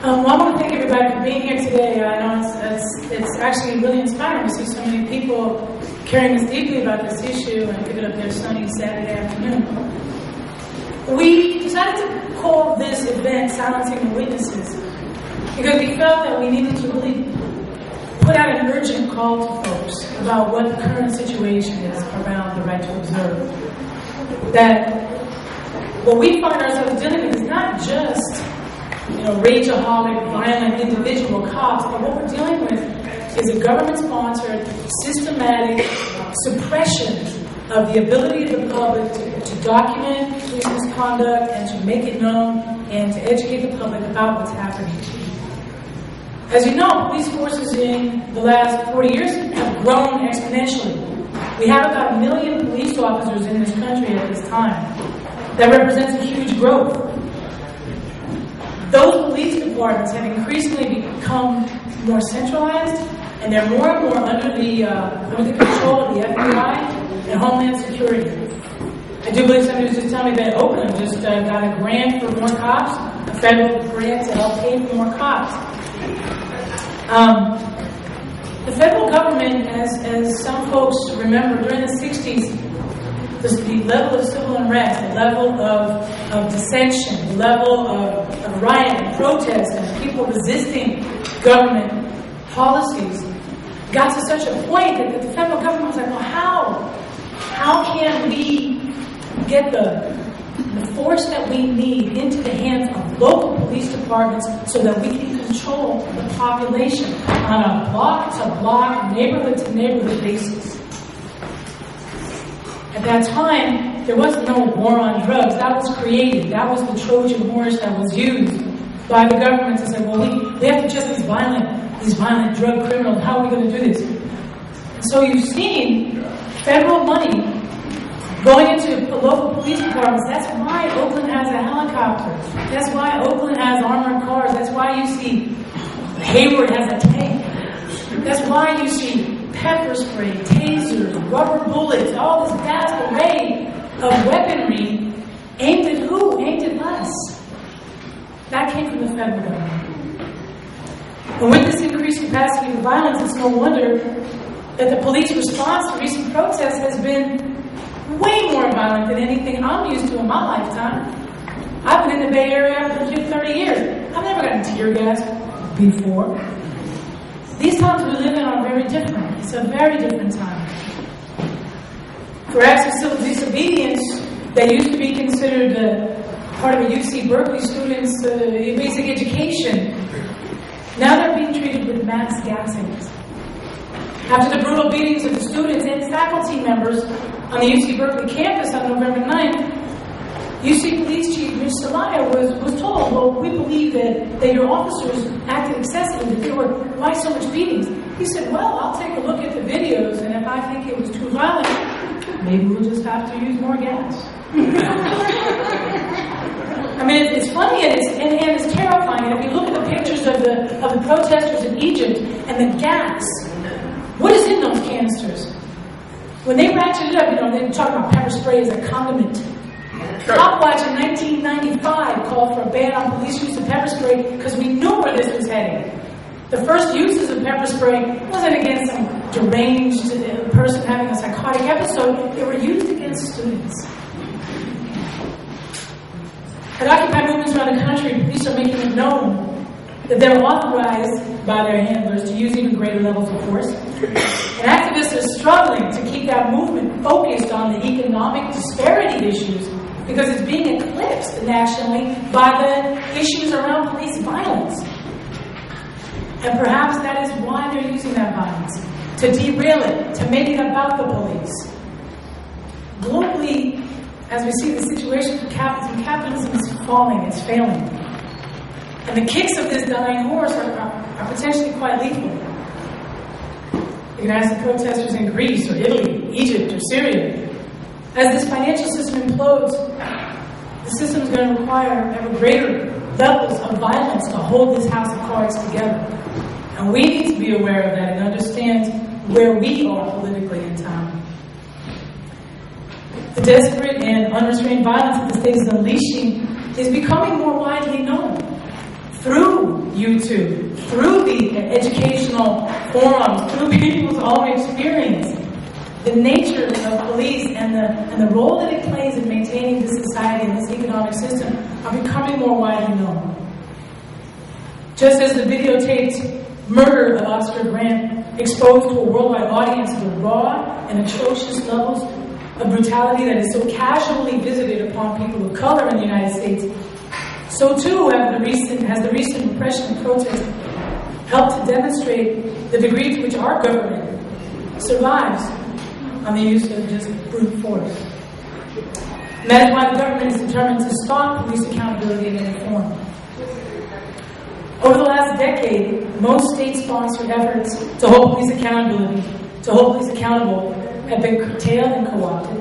Well, I want to thank everybody for being here today. I know it's actually really inspiring to see so many people caring this deeply about this issue and giving up their sunny Saturday afternoon. We decided to call this event Silencing the Witnesses because we felt that we needed to really put out an urgent call to folks about what the current situation is around the right to observe. That what we find ourselves dealing with is not just rageaholic, violent individual cops, but what we're dealing with is a government-sponsored, systematic suppression of the ability of the public to document police misconduct and to make it known and to educate the public about what's happening. As you know, police forces in the last 40 years have grown exponentially. We have about 1 million police officers in this country at this time. That represents a huge growth. Those police departments have increasingly become more centralized, and they're more and more under the control of the FBI and Homeland Security. I do believe somebody was just telling me that Oakland just got a grant for more cops, a federal grant to help pay for more cops. The federal government, as some folks remember, during the 60s, the level of civil unrest, the level of dissension, the level of riot and protest and people resisting government policies got to such a point that the federal government was like, well, how can we get the force that we need into the hands of local police departments so that we can control the population on a block-to-block, neighborhood-to-neighborhood basis? At that time, there was no war on drugs. That was created. That was the Trojan horse that was used by the government to say, well, we have to just these violent drug criminals. How are we going to do this? And so you've seen federal money going into local police departments. That's why Oakland has a helicopter. That's why Oakland has armored cars. That's why you see Hayward has a tank. That's why you see pepper spray, tasers, rubber bullets, all this vast array of weaponry aimed at who? Aimed at us. That came from the federal government. And with this increased capacity for violence, it's no wonder that the police response to recent protests has been way more violent than anything I'm used to in my lifetime. I've been in the Bay Area for 30 years. I've never gotten tear gas before. These times we live in are very different. It's a very different time. For acts of civil disobedience that used to be considered part of a UC Berkeley student's basic education, now they're being treated with mass gassing. After the brutal beatings of the students and faculty members on the UC Berkeley campus on November 9th, UC Police Chief Mitch Celaya was told, well, we believe that your officers acted excessively, that why so much beatings? He said, well, I'll take a look at the videos, and if I think it was too violent, maybe we'll just have to use more gas. I mean, it's funny and it's terrifying. And if you look at the pictures of the protesters in Egypt and the gas, what is in those canisters? When they ratcheted it up, they talk about pepper spray as a condiment. Copwatch in 1995 called for a ban on police use of pepper spray because we knew where this was heading. The first uses of pepper spray wasn't against some deranged person having a psychotic episode. They were used against students. At Occupy movements around the country, police are making it known that they're authorized by their handlers to use even greater levels of force. And activists are struggling to keep that movement focused on the economic disparity issues because it's being eclipsed nationally by the issues around police violence. And perhaps that is why they're using that violence, to derail it, to make it about the police. Globally, as we see the situation for capitalism is falling, it's failing. And the kicks of this dying horse are potentially quite lethal. You can ask the protesters in Greece or Italy, Egypt or Syria. As this financial system implodes, the system is going to require ever greater levels of violence to hold this house of cards together. And we need to be aware of that and understand where we are politically in time. The desperate and unrestrained violence that the state is unleashing is becoming more widely known through YouTube, through the educational forums, through people's own experience, the nature of police and the role that it plays in maintaining this society and this economic system are becoming more widely known. Just as the videotaped murder of Officer Grant exposed to a worldwide audience the raw and atrocious levels of brutality that is so casually visited upon people of color in the United States, so too has the recent repression and protest helped to demonstrate the degree to which our government survives on the use of just brute force. And that is why the government is determined to stop police accountability in any form. Over the last decade, most state-sponsored efforts to hold police accountable have been curtailed and co-opted,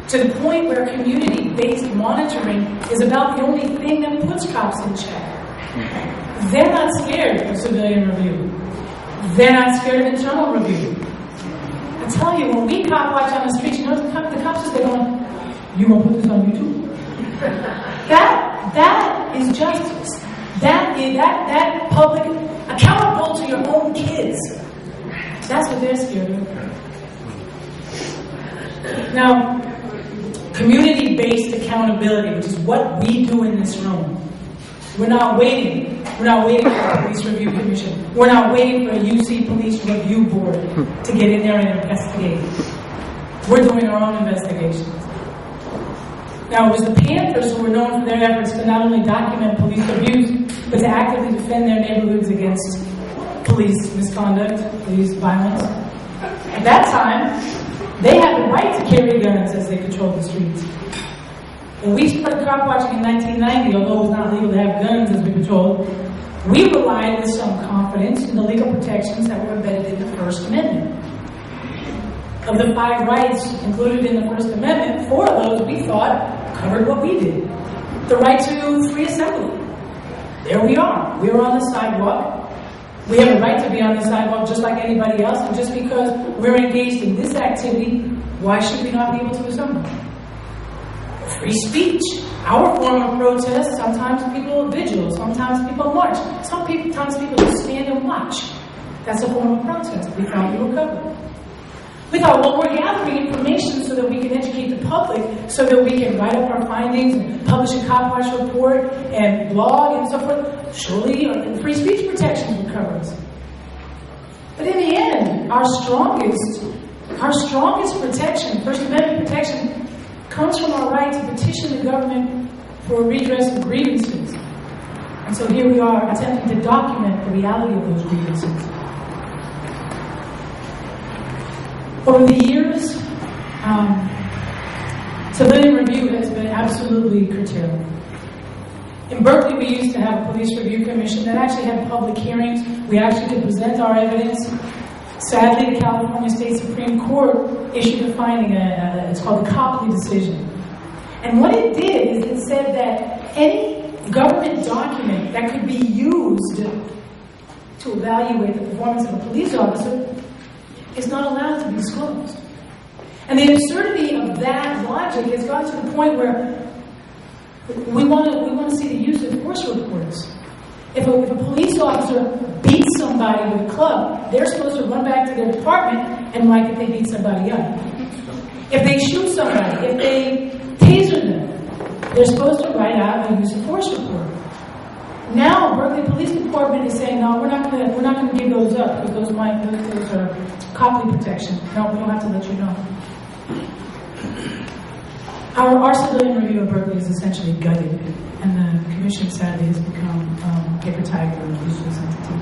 to the point where community-based monitoring is about the only thing that puts cops in check. They're not scared of civilian review. They're not scared of internal review. I tell you, when we cop watch on the streets, you know the cops are going, "You gonna put this on YouTube?" That is justice. That public, accountable to your own kids. That's what they're scared of. Now, community-based accountability, which is what we do in this room. We're not waiting for a police review commission. We're not waiting for a UC police review board to get in there and investigate. We're doing our own investigations. Now, it was the Panthers who were known for their efforts to not only document police abuse, but to actively defend their neighborhoods against police misconduct, police violence. At that time, they had the right to carry guns as they patrolled the streets. When we started cop watching in 1990, although it was not legal to have guns as we patrolled, we relied with some confidence in the legal protections that were embedded in the First Amendment. Of the 5 rights included in the First Amendment, 4 of those we thought covered what we did. The right to free assembly. There we are. We were on the sidewalk. We have a right to be on the sidewalk just like anybody else, and just because we're engaged in this activity, why should we not be able to assemble? Free speech. Our form of protest, sometimes people vigil, sometimes people march, sometimes people just stand and watch. That's a form of protest. We thought we were covered. We thought, well, we're gathering information so that we can educate the public, so that we can write up our findings and publish a Copwatch report and blog and so forth. Surely free speech protections would cover us. But in the end, our strongest protection, First Amendment protection, comes from our right to petition the government for redress of grievances. And so here we are attempting to document the reality of those grievances. Over the years, civilian review has been absolutely curtailed. In Berkeley, we used to have a police review commission that actually had public hearings. We actually could present our evidence. Sadly, the California State Supreme Court issued a finding, it's called the Copley decision. And what it did is it said that any government document that could be used to evaluate the performance of a police officer is not allowed to be disclosed. And the absurdity of that logic has gotten to the point where we want to see the use of force reports. If a police officer beats somebody with a club, they're supposed to run back to their department and write that they beat somebody up. If they shoot somebody, if they taser them, they're supposed to write out a use of force report. Now, Berkeley Police Department is saying, no, we're not going to give those up because those are Copley protection. No, we don't have to let you know. Our civilian review of Berkeley is essentially gutted, and the commission sadly has become paper tiger and a useless entity.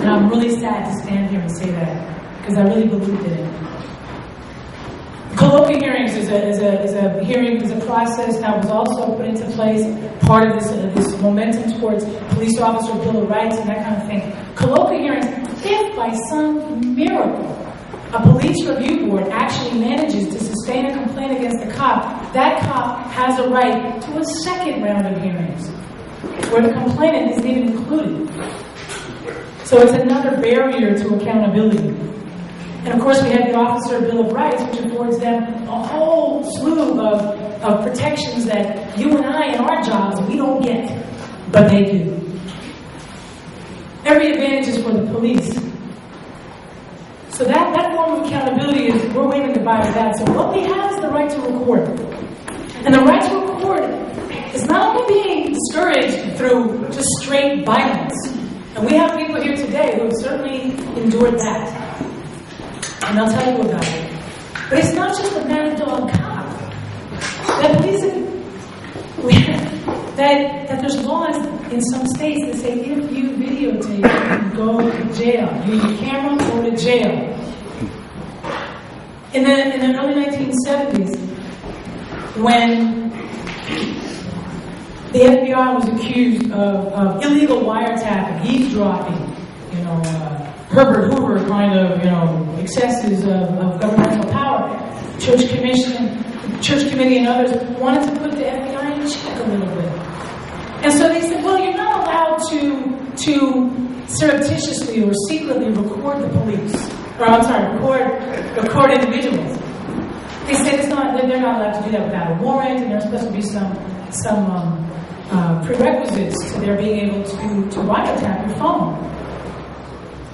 And I'm really sad to stand here and say that because I really believed in it. Colloquia hearings is a process that was also put into place, part of this momentum towards police officer bill of rights and that kind of thing. Colloquia hearings, if by some miracle a police review board actually manages to sustain a complaint against a cop, that cop has a right to a second round of hearings where the complainant isn't even included. So it's another barrier to accountability. And of course we have the Officer Bill of Rights, which affords them a whole slew of protections that you and I in our jobs, we don't get, but they do. every advantage is for the police. So that form of accountability is, we're waiting to buy that. So what we have is the right to record. And the right to record is not only being discouraged through just straight violence. And we have people here today who have certainly endured that. And I'll tell you about it. But it's not just a mad dog cop. That police, that there's laws in some states that say if you videotape, you can go to jail. You use your camera, go to jail. In the early 1970s, when the FBI was accused of illegal wiretapping, eavesdropping, Herbert Hoover kind of, excesses of governmental power, Church Committee and others wanted to put the FBI in check a little bit. And so they said, well, you're not allowed to surreptitiously or secretly record the police. Record individuals. They said they're not allowed to do that without a warrant, and there's supposed to be some prerequisites to their being able to wiretap your phone.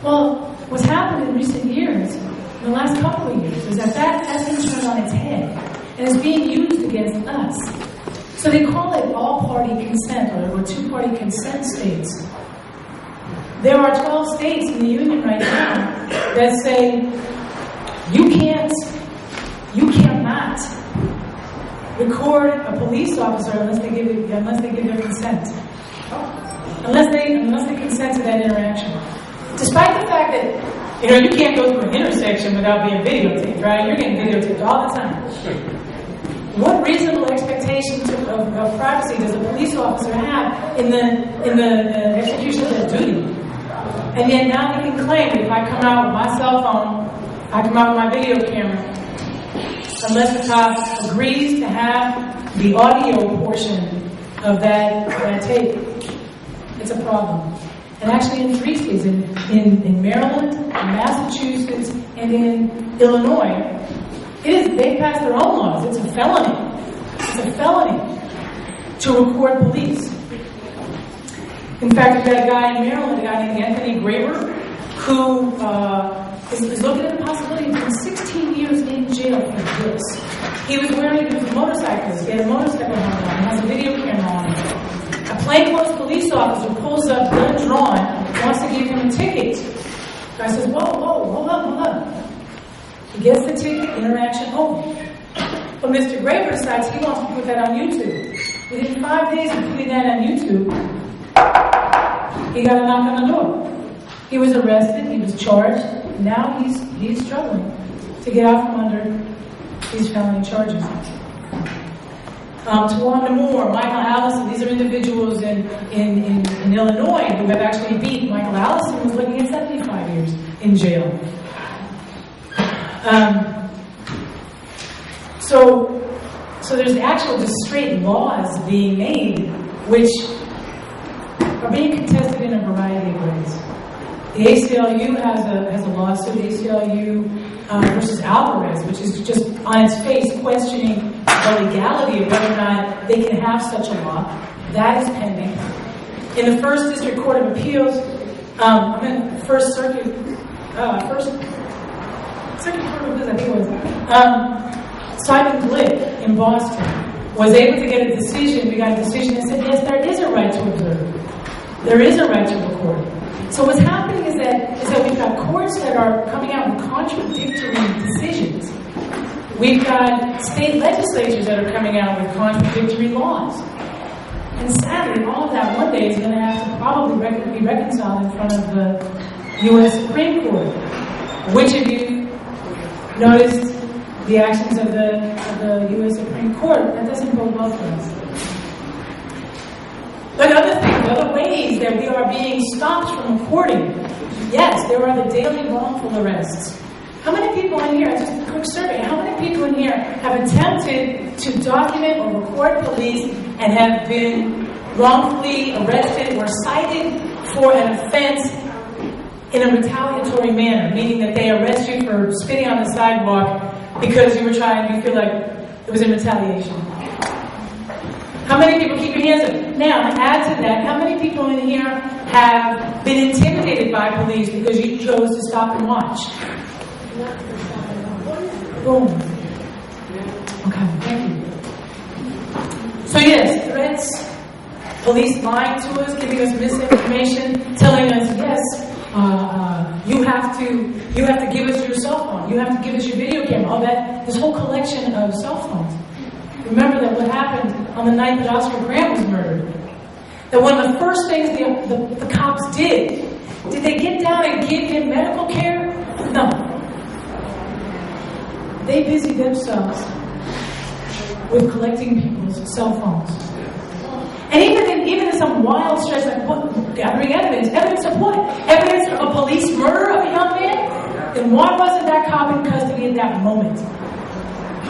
Well, what's happened in recent years, in the last couple of years, is that's been turned on its head, and it's being used against us. So they call it all-party consent, or two-party consent states. There are 12 states in the union right now that say you cannot record a police officer unless they give their consent. Unless they consent to that interaction. Despite the fact that you can't go through an intersection without being videotaped, right? You're getting videotaped all the time. What reasonable expectation of privacy does a police officer have in the execution of their duty? And yet now he can claim that if I come out with my cell phone, I come out with my video camera, unless the cop agrees to have the audio portion of that tape, it's a problem. And actually in 3 states, in Maryland, in Massachusetts, and in Illinois, they passed their own laws. It's a felony. It's a felony to record police. In fact, we've got a guy in Maryland, a guy named Anthony Graber, who is looking at the possibility of doing 16 years in jail for this. He was a motorcyclist. He had a motorcycle helmet on. He has a video camera on him. A plainclothes police officer pulls up, gun drawn, wants to give him a ticket. The guy says, whoa, hold up. He gets the ticket, interaction over. But Mr. Graber decides he wants to put that on YouTube. Within 5 days of putting that on YouTube, he got a knock on the door. He was arrested, he was charged, and now he's struggling to get out from under these felony charges. Tawanda Moore, Michael Allison, these are individuals in Illinois who have actually beat. Michael Allison was looking at 75 years in jail. So there's actual just straight laws being made which are being contested in a variety of ways. The ACLU has a lawsuit, ACLU versus Alvarez, which is just on its face questioning the legality of whether or not they can have such a law. That is pending. In the First District Court of Appeals, First Circuit Court of Appeals, I think it was, Simon Glick in Boston was able to get a decision. We got a decision that said, yes, there is a right to observe. There is a right to record. So what's happening is that we've got courts that are coming out with contradictory decisions. We've got state legislatures that are coming out with contradictory laws. And sadly, all of that one day is going to have to probably be reconciled in front of the U.S. Supreme Court. Which of you noticed the actions of the U.S. Supreme Court? That doesn't bode well for us. But other ways that we are being stopped from recording, yes, there are the daily wrongful arrests. How many people in here, just a quick survey, how many people in here have attempted to document or record police and have been wrongfully arrested or cited for an offense in a retaliatory manner, meaning that they arrest you for spitting on the sidewalk because you feel like it was in retaliation? How many people, keep your hands up. Now, add to that, how many people in here have been intimidated by police because you chose to stop and watch. Boom. Okay, thank you. So yes, threats, police lying to us, giving us misinformation, telling us, yes, you have to give us your cell phone, you have to give us your video camera, all that, this whole collection of cell phones. Remember that what happened on the night that Oscar Grant was murdered, that one of the first things the cops did they get down and give him medical care? No. They busied themselves with collecting people's cell phones. And even in some wild stretch, like what, gathering evidence of what? Evidence of a police murder of a young man? Then why wasn't that cop in custody at that moment?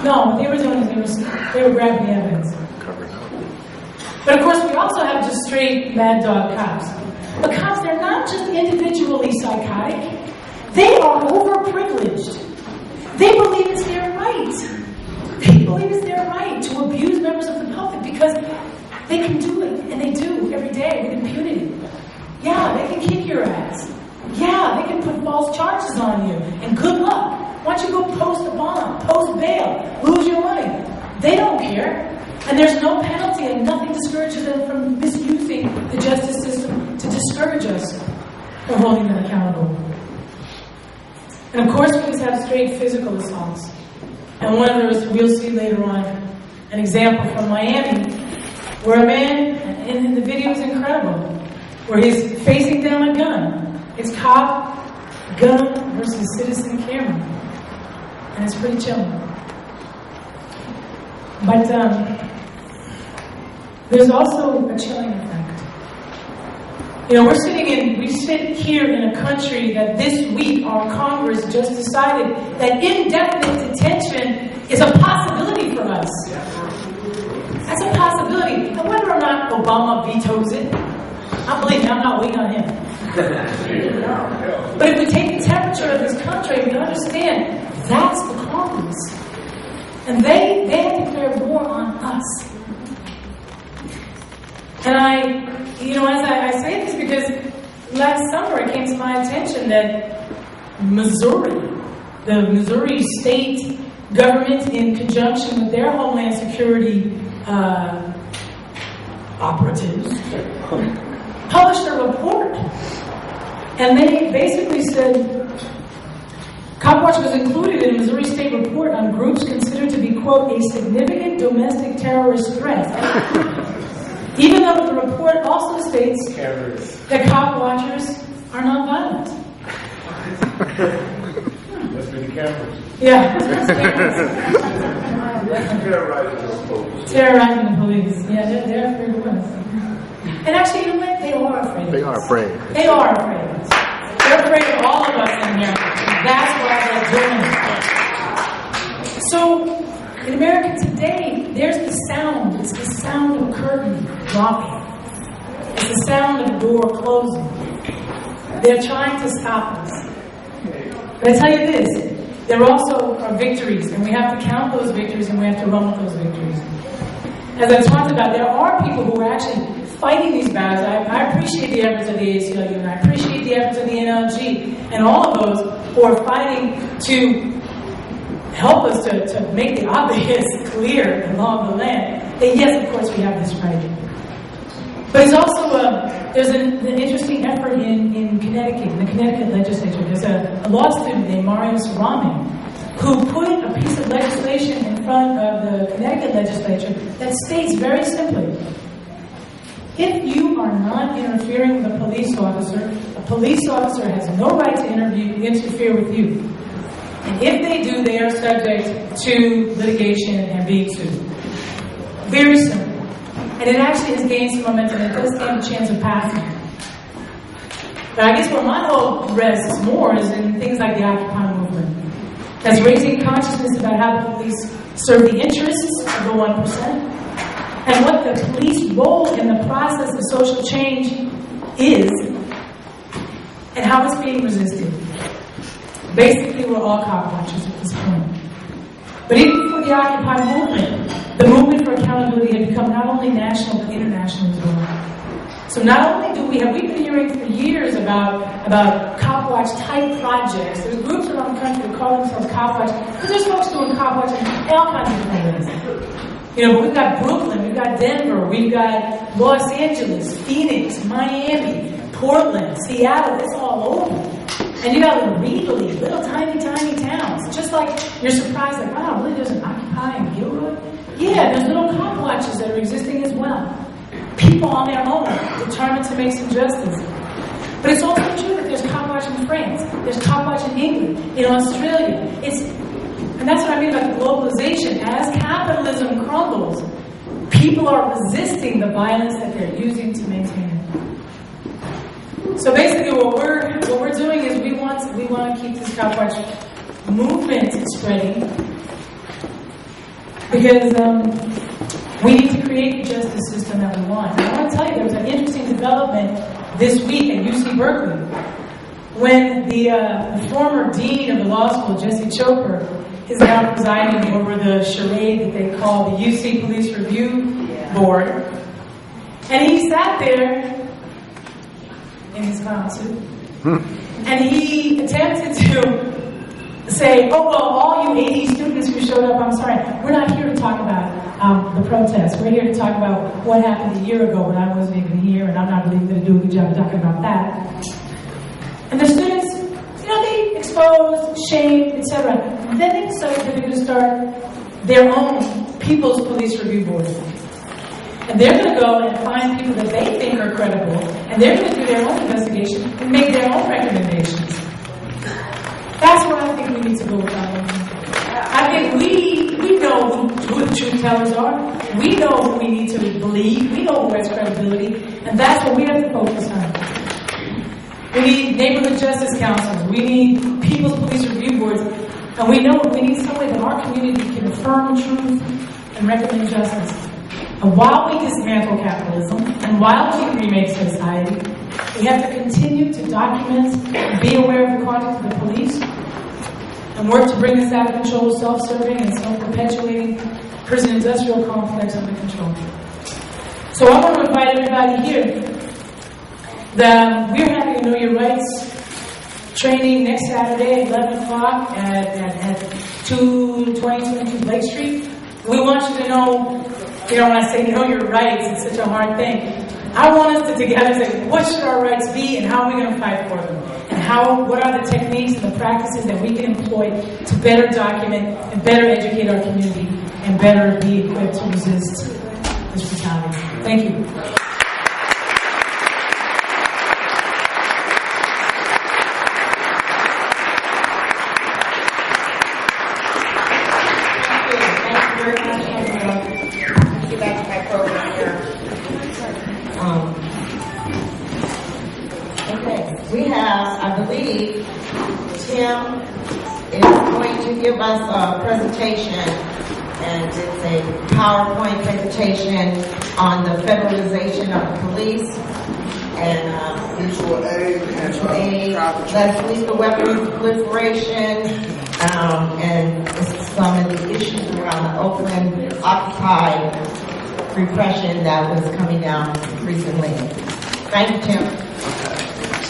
No, what they were doing is they were grabbing the evidence. But of course, we also have just straight mad dog cops. But cops, they're not just individually psychotic. They are overprivileged. They believe it's their right. They believe it's their right to abuse members of the public because they can do it, and they do every day with impunity. Yeah, they can kick your ass. Yeah, they can put false charges on you, and good luck. Why don't you go post a bond, post bail, lose your money? They don't care. And there's no penalty, and nothing discourages them from misusing the justice system to discourage us from holding them accountable. And of course, we just have straight physical assaults. And one of those, we'll see later on, an example from Miami, where a man, and the video is incredible, where he's facing down a gun. It's cop, gun versus citizen camera. And it's pretty chilling. But there's also a chilling effect. You know, we sit here in a country that this week our Congress just decided that indefinite detention is a possibility for us. That's a possibility. And whether or not Obama vetoes it, I believe I'm not waiting on him. But if we take the temperature of this country, we understand that's the Congress. And they have declared war on us. And as I say this because last summer it came to my attention that the Missouri state government, in conjunction with their Homeland Security operatives, published a report. And they basically said, Copwatch was included in a Missouri state report on groups considered to be, quote, a significant domestic terrorist threat. Even though the report also states that Copwatchers are nonviolent. Must be the cameras. Yeah. Terrorizing the police. Yeah, they're afraid of us. And actually, you know what? They are afraid of us. They are afraid. They are afraid of us. They're afraid of all of us in here. That's why they're doing it. So, in America today, there's the sound. It's the sound of a curtain dropping. It's the sound of a door closing. They're trying to stop us. But I tell you this, there also are victories, and we have to count those victories, and we have to run with those victories. As I talked about, there are people who are actually fighting these battles. I appreciate the efforts of the ACLU, and I appreciate the efforts of the NLG, and all of those who are fighting to help us to make the obvious clear in law of the land, that yes, of course, we have this right. But it's also, there's an interesting effort in Connecticut, in the Connecticut legislature. There's a law student named Marius Ramin who put a piece of legislation in front of the Connecticut legislature that states very simply, if you are not interfering with a police officer has no right to interfere with you. And if they do, they are subject to litigation and being sued. Very simple. And it actually has gained some momentum. It does stand a chance of passing. But I guess where my hope rests more is in things like the Occupy movement. That's raising consciousness about how the police serve the interests of the 1%, and what the police role in the process of social change is, and how it's being resisted. Basically, we're all Copwatchers at this point. But even before the Occupy movement, the movement for accountability had become not only national, but international as well. So not only do we've been hearing for years about Copwatch type projects. There's groups around the country that call themselves Copwatch, because there's folks doing Copwatch in all kinds of different ways. You know, but we've got Brooklyn, we've got Denver, we've got Los Angeles, Phoenix, Miami, Portland, Seattle, it's all over. And you got little tiny towns. Just like you're surprised, like, wow, really there's an Occupy in Gilroy? Yeah, there's little Copwatches that are existing as well. People on their own, determined to make some justice. But it's also true that there's Copwatch in France, there's Copwatch in England, in Australia. And that's what I mean about the globalization. As capitalism crumbles, people are resisting the violence that they're using to maintain it. So basically what we're doing is we want to keep this Copwatch movement spreading, because we need to create the justice system that we want. And I want to tell you, there was an interesting development this week at UC Berkeley when the former dean of the law school, Jesse Chopra, is now presiding over the charade that they call the UC Police Review Board. And he sat there in his clown suit, and he attempted to say, oh, well, all you 80 students who showed up, I'm sorry, we're not here to talk about the protest. We're here to talk about what happened a year ago when I wasn't even here, and I'm not really going to do a good job of talking about that. And the students, they exposed, shamed, etc. Then they decided that they're going to start their own People's Police Review Board. And they're going to go and find people that they think are credible, and they're going to do their own investigation and make their own recommendations. That's where I think we need to go with our movement. I think we know who the truth tellers are. We know who we need to believe. We know who has credibility. And that's what we have to focus on. We need neighborhood justice councils. We need People's Police Review Boards. And we know we need some way that our community can affirm truth and recommend justice. And while we dismantle capitalism, and while we remake society, we have to continue to document and be aware of the conduct of the police, and work to bring this out of control, self-serving and self-perpetuating prison industrial complex under control. So I want to invite everybody here that we're having a Know Your Rights training next Saturday at 11 o'clock at 222 Blake Street. We want you to know, when I say know your rights, it's such a hard thing. I want us to together say, what should our rights be and how are we going to fight for them? And what are the techniques and the practices that we can employ to better document and better educate our community and better be equipped to resist this brutality. Thank you. We have, I believe, Tim is going to give us a presentation, and it's a PowerPoint presentation on the federalization of the police and mutual aid, less lethal weapons proliferation, and some of the issues around the Oakland Occupy repression that was coming down recently. Thank you, Tim.